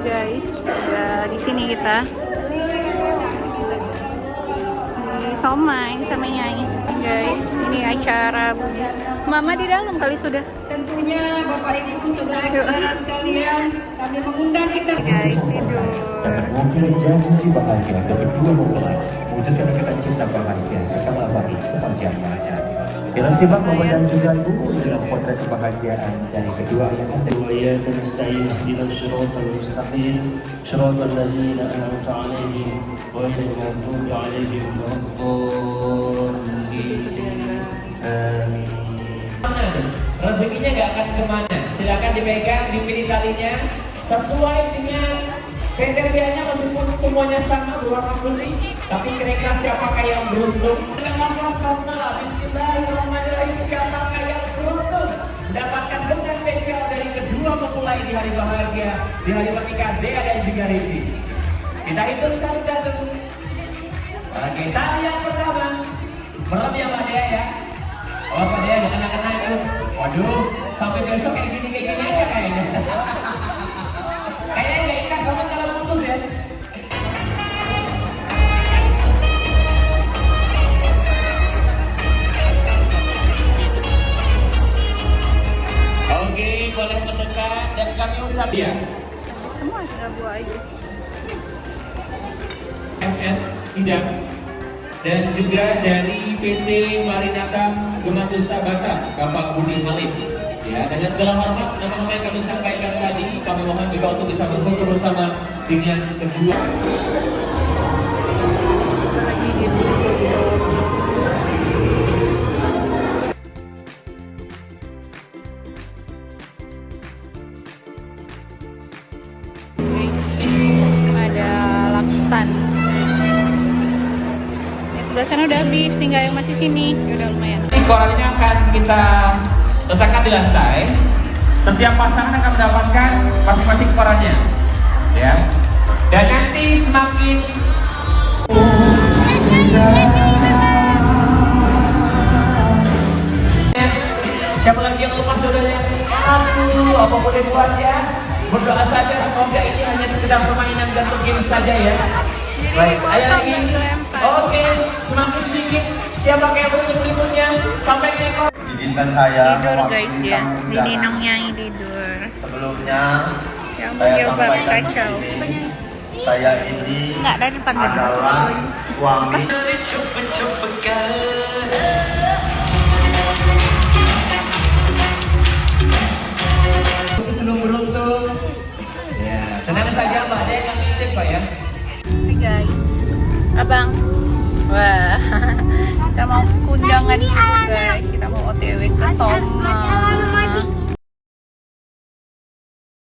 guys, udah di sini kita di Somai sama Nyai guys. Ini acara Bugis. Mama di dalam kali sudah. Tentunya Bapak Ibu saudara-saudara sekalian, kami mengundang kita Guys tidur. Dan mewakili janji bahagia untuk kedua mempelai, mewujudkan ikatan cinta bahagia kekal abadi sepanjang masa. Kita simak Bapak dan juga Ibu dalam potret kebahagiaan dari kedua yang ada. وإياك نستعين اهدنا الصراط المستقيم صراط الذين أنعمت عليهم غير المغضوب عليهم ولا الضالين آمين. Rezekinya nggak akan kemana. Silakan dipegang, dipilih talinya sesuai dengan kriterianya, meskipun semuanya sama berwarna putih, tapi kira-kira siapakah yang beruntung? Dengan kelas basmalah, Bismillahirrahmanirrahim. Siapakah yang beruntung mendapatkan benda spesial dari kedua mempelai di hari bahagia, di hari pernikahan Dea dan juga Reci? Kita hitung satu-satu. Oke, tali yang pertama, merem ya Mbak Dea ya. Oh Mbak Dea jangan kena itu. Waduh, sampai besok kayak gini aja kayaknya. Kayaknya nggak ikat banget kalau putus ya. Oke, boleh mendekat dan kami ucap ya. Semua sudah buat aja. SS Idam dan juga dari PT Marinata Gematusa Batam, Bapak Budi Halim. Ya, dengan segala hormat, nama-nama yang kami sampaikan tadi, kami mohon juga untuk bisa berfoto bersama dengan kedua. Lagi gitu. Ada laksan. Yang sebelah sana udah habis, tinggal yang masih sini. Ya udah lumayan. Korannya akan kita letakkan di lantai. Setiap pasangan akan mendapatkan masing-masing korannya, ya. Dan nanti semakin siapa lagi yang lepas dodanya? Aduh, apa boleh buat ya? Berdoa saja, semoga ini hanya sekedar permainan dan game saja ya. Baik, ayo lagi. Oke, semakin sedikit. Siapa kayak berikutnya sampai ke ekor. Izinkan saya Tidur guys mewakili ya. tamu Di undangan. Ninong Nyai tidur. Sebelumnya Ya ampun, saya dia bakal sampaikan di kacau. sini, saya ini Enggak dari depan tadi. adalah suami. Sebelum beruntung, ya tenang saja Mbak, ada yang ngintip Pak ya. Hai guys, abang.